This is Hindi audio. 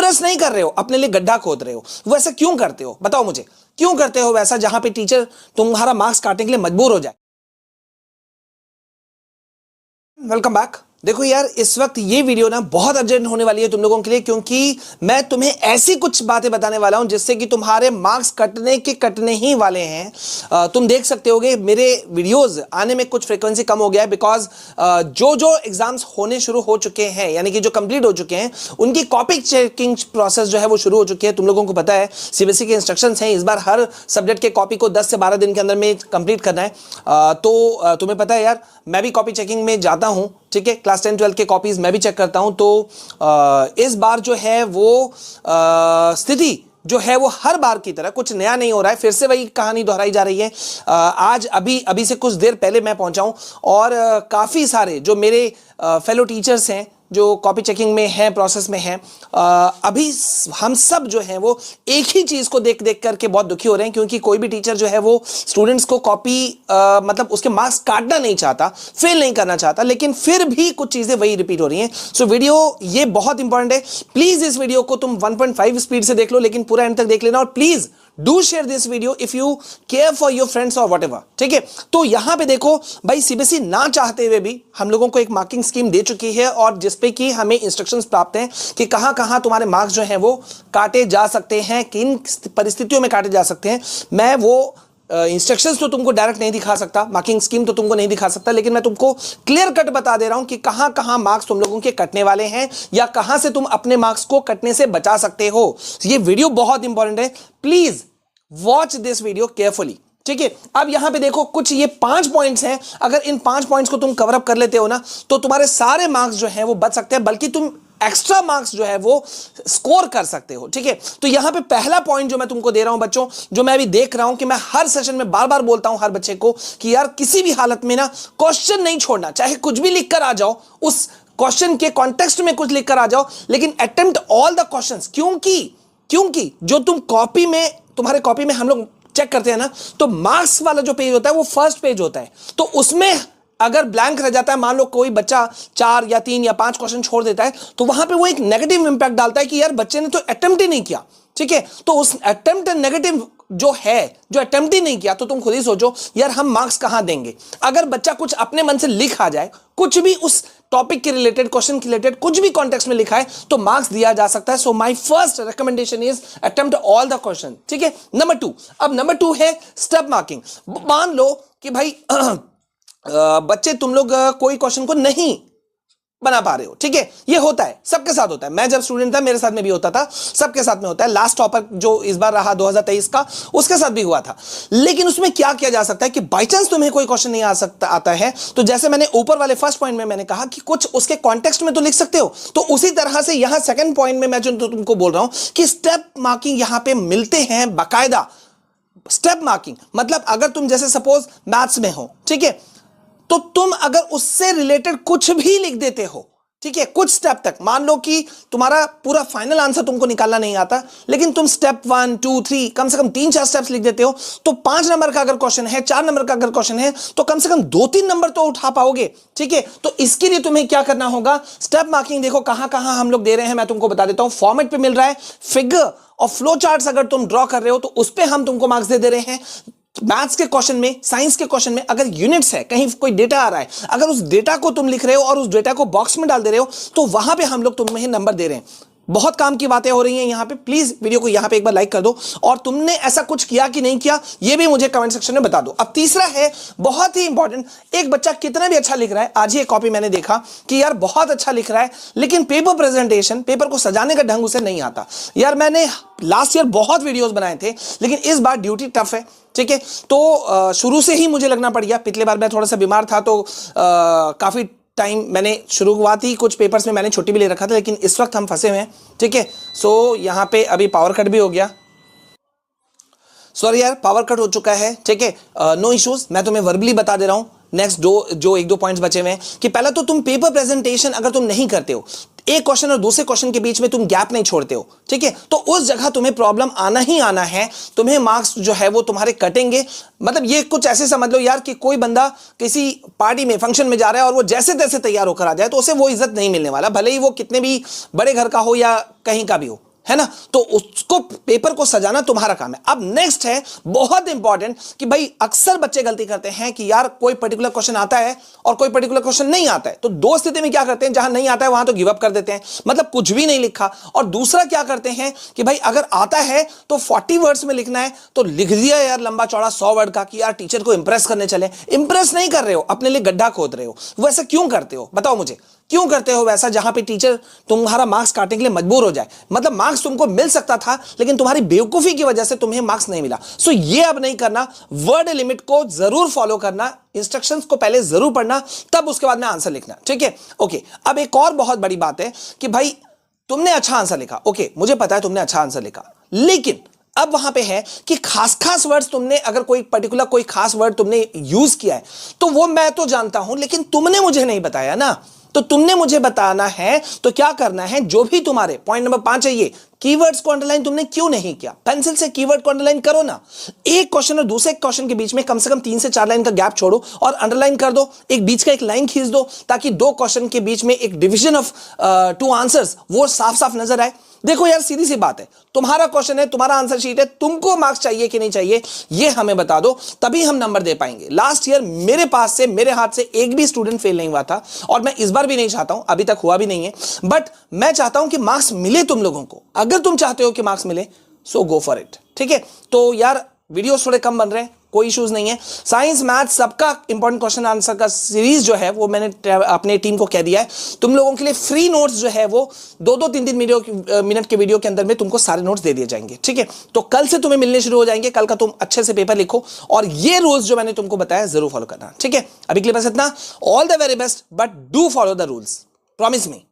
प्रोग्रेस नहीं कर रहे हो, अपने लिए गड्ढा खोद रहे हो। वैसा क्यों करते हो, बताओ मुझे, क्यों करते हो वैसा, जहां पे टीचर तुम्हारा मार्क्स काटने के लिए मजबूर हो जाए। Welcome back. देखो यार, इस वक्त ये वीडियो ना बहुत अर्जेंट होने वाली है तुम लोगों के लिए, क्योंकि मैं तुम्हें ऐसी कुछ बातें बताने वाला हूं जिससे कि तुम्हारे मार्क्स कटने ही वाले हैं। तुम देख सकते होगे मेरे वीडियोस आने में कुछ फ्रीक्वेंसी कम हो गया है, बिकॉज जो एग्जाम्स होने शुरू हो चुके हैं, यानी कि जो कंप्लीट हो चुके हैं, उनकी कॉपी चेकिंग प्रोसेस जो है वो शुरू हो चुकी है। तुम लोगों को पता है सीबीएसई के इंस्ट्रक्शंस हैं, इस बार हर सब्जेक्ट के कॉपी को 10 से 12 दिन के अंदर में कंप्लीट करना है। तुम्हें पता है यार, मैं भी कॉपी चेकिंग में जाता हूं, ठीक है, क्लास 10 12 के कॉपीज मैं भी चेक करता हूं। तो इस बार जो है वो स्थिति जो है वो हर बार की तरह कुछ नया नहीं हो रहा है, फिर से वही कहानी दोहराई जा रही है। आज अभी से कुछ देर पहले मैं पहुंचा हूं और काफी सारे जो मेरे फेलो टीचर्स हैं जो कॉपी चेकिंग में हैं, प्रोसेस में हैं, अभी हम सब जो हैं वो एक ही चीज को देख करके बहुत दुखी हो रहे हैं, क्योंकि कोई भी टीचर जो है वो स्टूडेंट्स को कॉपी मतलब उसके मार्क्स काटना नहीं चाहता, फेल नहीं करना चाहता, लेकिन फिर भी कुछ चीजें वही रिपीट हो रही हैं। सो वीडियो ये बहुत इंपॉर्टेंट है, प्लीज इस वीडियो को तुम 1.5 स्पीड से देख लो, लेकिन पूरा एंड तक देख लेना, और please do share this video if you care for your friends और व्हाटएवर, ठीक है। तो यहां पे देखो भाई, सीबीएसई ना चाहते हुए भी हम लोगों को एक मार्किंग स्कीम दे चुकी है, और जिसपे कि हमें इंस्ट्रक्शंस प्राप्त हैं कि कहां कहां तुम्हारे मार्क्स जो हैं वो काटे जा सकते हैं, किन परिस्थितियों में काटे जा सकते हैं। मैं वो इंस्ट्रक्शंस तो तुमको डायरेक्ट नहीं दिखा सकता, मार्किंग स्कीम तो तुमको नहीं दिखा सकता, लेकिन मैं तुमको क्लियर कट बता दे रहा हूं कि कहां कहां मार्क्स तुम लोगों के कटने वाले हैं, या कहां से तुम अपने मार्क्स को कटने से बचा सकते हो। ये वीडियो बहुत इंपॉर्टेंट है, please watch this video carefully, ठीक है। अब यहां पे देखो, कुछ ये 5 पॉइंट्स हैं, अगर इन 5 पॉइंट्स को तुम कवर अप कर लेते हो ना, तो तुम्हारे सारे मार्क्स जो हैं वो बच सकते हैं, बल्कि तुम एक्स्ट्रा मार्क्स जो है वो स्कोर कर सकते हो, ठीक है। तो यहां पे पहला पॉइंट जो मैं तुमको दे रहा हूं बच्चों, जो मैं अभी देख रहा हूं कि मैं हर सेशन में बार बार बोलता हूं हर बच्चे को कि यार किसी भी हालत में ना क्वेश्चन नहीं छोड़ना, चाहे कुछ भी लिख कर आ जाओ, उस क्वेश्चन के कॉन्टेक्स्ट में कुछ लिख कर आ जाओ, लेकिन अटेम्प्ट ऑल द क्वेश्चंस। क्योंकि जो तुम कॉपी में, तुम्हारे कॉपी में हम लोग चेक करते हैं ना, तो मार्क्स वाला जो पेज होता है वो फर्स्ट पेज होता है, तो उसमें अगर ब्लैंक रह जाता है, मान लो कोई बच्चा 4 या 3 या 5 क्वेश्चन छोड़ देता है, तो वहां पे वो एक नेगेटिव इंपैक्ट डालता है कि यार बच्चे ने तो अटेम्प्ट ही नहीं किया, ठीक है। तो उस अटेम्प्ट नेगेटिव जो अटेम्प्ट ही नहीं किया, तो तुम खुद ही सोचो यार हम मार्क्स कहां देंगे। अगर बच्चा कुछ अपने मन से लिख आ जाए, कुछ भी उस टॉपिक के रिलेटेड, क्वेश्चन के रिलेटेड कुछ भी कॉन्टेक्स्ट में लिखा है, तो मार्क्स दिया जा सकता है। So my first recommendation is attempt all the question, ठीक है। नंबर 2, अब नंबर 2 है स्टेप मार्किंग। मान लो कि भाई बच्चे तुम लोग कोई क्वेश्चन को नहीं बना पा रहे हो, ठीक है, ये होता है, सबके साथ होता है। मैं जब स्टूडेंट था मेरे साथ में भी होता था, सबके साथ में होता है। लास्ट टॉपर जो इस बार रहा 2023 का, उसके साथ भी हुआ था। लेकिन उसमें क्या किया जा सकता है कि बाई चांस तुम्हें कोई क्वेश्चन नहीं आता है, तो जैसे मैंने ऊपर वाले फर्स्ट पॉइंट में मैंने कहा कि कुछ उसके कॉन्टेक्स्ट में तो लिख सकते हो, तो उसी तरह से यहां सेकंड पॉइंट में मैं जो तुमको बोल रहा हूं कि स्टेप मार्किंग यहां पे मिलते हैं बाकायदा। स्टेप मार्किंग मतलब अगर तुम जैसे सपोज मैथ्स में हो, ठीक है, तो तुम अगर उससे रिलेटेड कुछ भी लिख देते हो, ठीक है, कुछ स्टेप तक, मान लो कि तुम्हारा पूरा फाइनल आंसर तुमको निकालना नहीं आता, लेकिन तुम स्टेप 1 2 3 कम से कम 3-4 स्टेप्स लिख देते हो, तो 5 नंबर का अगर क्वेश्चन है, 4 नंबर का अगर क्वेश्चन है, तो कम से कम 2-3 नंबर तो उठा पाओगे, ठीक है। तो इसके लिए तुम्हें क्या करना होगा, स्टेप मार्किंग देखो कहां कहां हम लोग दे रहे हैं, मैं तुमको बता देता हूं। फॉर्मेट पे मिल रहा है, फिगर और फ्लो चार्ट्स अगर तुम ड्रॉ कर रहे हो तो उस पर हम तुमको मार्क्स दे रहे हैं। मैथ्स के क्वेश्चन में, साइंस के क्वेश्चन में अगर यूनिट्स है, कहीं कोई डेटा आ रहा है, अगर उस डेटा को तुम लिख रहे हो और उस डेटा को बॉक्स में डाल दे रहे हो, तो वहां पे हम लोग तुम्हें नंबर दे रहे हैं। बहुत काम की बातें हो रही हैं यहां पे, प्लीज वीडियो को यहां पे एक बार लाइक कर दो, और तुमने ऐसा कुछ किया कि नहीं किया ये भी मुझे कमेंट सेक्शन में बता दो। अब तीसरा है बहुत ही इंपॉर्टेंट, एक बच्चा कितना भी अच्छा लिख रहा है, आज ही एक कॉपी मैंने देखा कि यार बहुत अच्छा लिख रहा है, लेकिन पेपर प्रेजेंटेशन, पेपर को सजाने का ढंग उसे नहीं आता। यार मैंने लास्ट ईयर बहुत वीडियोस बनाए थे, लेकिन इस बार ड्यूटी टफ है, ठीक है। तो शुरू से ही मुझे लगना पड़ गया, पिछले बार मैं थोड़ा सा बीमार था, तो काफी टाइम मैंने शुरुआती कुछ पेपर्स में मैंने छुट्टी भी ले रखा था, लेकिन इस वक्त हम फंसे हुए हैं, ठीक है। सो यहाँ पे अभी पावर कट भी हो गया, सॉरी यार पावर कट हो चुका है, ठीक है, नो इश्यूज। मैं तुम्हें वर्बली बता दे रहा हूं नेक्स्ट जो 1-2 पॉइंट्स बचे हुए हैं कि पहला तो तुम पेपर प्रेजेंटेशन अगर तुम नहीं करते हो, एक क्वेश्चन और दूसरे क्वेश्चन के बीच में तुम गैप नहीं छोड़ते हो, ठीक है, तो उस जगह तुम्हें प्रॉब्लम आना ही आना है, तुम्हें मार्क्स जो है वो तुम्हारे कटेंगे। मतलब ये कुछ ऐसे समझ लो यार कि कोई बंदा किसी पार्टी में, फंक्शन में जा रहा है और वो जैसे तैसे तैयार होकर आ जाए, तो उसे वो इज्जत नहीं मिलने वाला, भले ही वो कितने भी बड़े घर का हो या कहीं का भी हो, है ना। तो उसको पेपर को सजाना तुम्हारा काम है। अब नेक्स्ट है बहुत इंपॉर्टेंट कि भाई अक्सर बच्चे गलती करते हैं कि यार कोई पर्टिकुलर क्वेश्चन आता है और कोई पर्टिकुलर क्वेश्चन नहीं आता है, तो दो स्थिति में क्या करते हैं, जहां नहीं आता है वहां तो गिव अप कर देते हैं, मतलब कुछ भी नहीं लिखा। और दूसरा क्या करते हैं कि भाई अगर आता है तो 40 वर्ड्स में लिखना है, तो लिख दिया यार लंबा चौड़ा 100 वर्ड का कि यार टीचर को इंप्रेस करने चले। इंप्रेस नहीं कर रहे हो, अपने लिए गड्ढा खोद रहे हो। वैसा क्यों करते हो बताओ मुझे, क्यों करते हो वैसा, जहां पे टीचर तुम्हारा मार्क्स काटने के लिए मजबूर हो जाए। मतलब मार्क्स तुमको मिल सकता था लेकिन तुम्हारी बेवकूफी की वजह से तुम्हें मार्क्स नहीं मिला। सो ये अब नहीं करना, वर्ड लिमिट को जरूर फॉलो करना, इंस्ट्रक्शंस को पहले जरूर पढ़ना, तब उसके बाद में आंसर लिखना, ठीक है। ओके, अब एक और बहुत बड़ी बात है कि भाई तुमने अच्छा आंसर लिखा, ओके मुझे पता है तुमने अच्छा आंसर लिखा, लेकिन अब वहां पे है कि खास वर्ड्स तुमने, अगर कोई पर्टिकुलर कोई खास वर्ड तुमने यूज किया है तो वो मैं तो जानता हूं, लेकिन तुमने मुझे नहीं बताया ना। तो तुमने मुझे बताना है, तो क्या करना है, जो भी तुम्हारे पॉइंट नंबर 5 है ये कीवर्ड्स को अंडरलाइन तुमने क्यों नहीं किया, पेंसिल से कीवर्ड को अंडरलाइन करो ना। एक क्वेश्चन और दूसरे क्वेश्चन के बीच में कम से कम 3 से 4 लाइन का गैप छोड़ो और अंडरलाइन कर दो, एक बीच का एक लाइन खींच दो, ताकि दो क्वेश्चन के बीच में एक डिवीजन ऑफ 2 आंसर्स वो साफ साफ नजर आए। देखो यार सीधी सी बात है, तुम्हारा क्वेश्चन है, तुम्हारा आंसर शीट है, तुमको मार्क्स चाहिए कि नहीं चाहिए ये हमें बता दो, तभी हम नंबर दे पाएंगे। लास्ट ईयर मेरे पास से, मेरे हाथ से एक भी स्टूडेंट फेल नहीं हुआ था, और मैं इस बार भी नहीं चाहता हूं, अभी तक हुआ भी नहीं है, बट मैं चाहता हूं कि मार्क्स मिले तुम लोगों को। अगर तुम चाहते हो कि मार्क्स मिले सो गो फॉर इट, ठीक है। तो यार वीडियोस थोड़े कम बन रहे हैं, कोई इश्यूज नहीं है। साइंस मैथ सबका इंपॉर्टेंट क्वेश्चन आंसर का सीरीज जो है वो मैंने अपने टीम को कह दिया है, तुम लोगों के लिए फ्री नोट्स जो है वो 2-2 3-3 मिनट के वीडियो के अंदर में तुमको सारे नोट्स दे दिए जाएंगे, ठीक है। तो कल से तुम्हें मिलने शुरू हो जाएंगे, कल का तुम अच्छे से पेपर लिखो और ये रूल्स जो मैंने तुमको बताया जरूर फॉलो करना, ठीक है। अभी के लिए बस इतना, all the very best, but do follow the rules, promise me.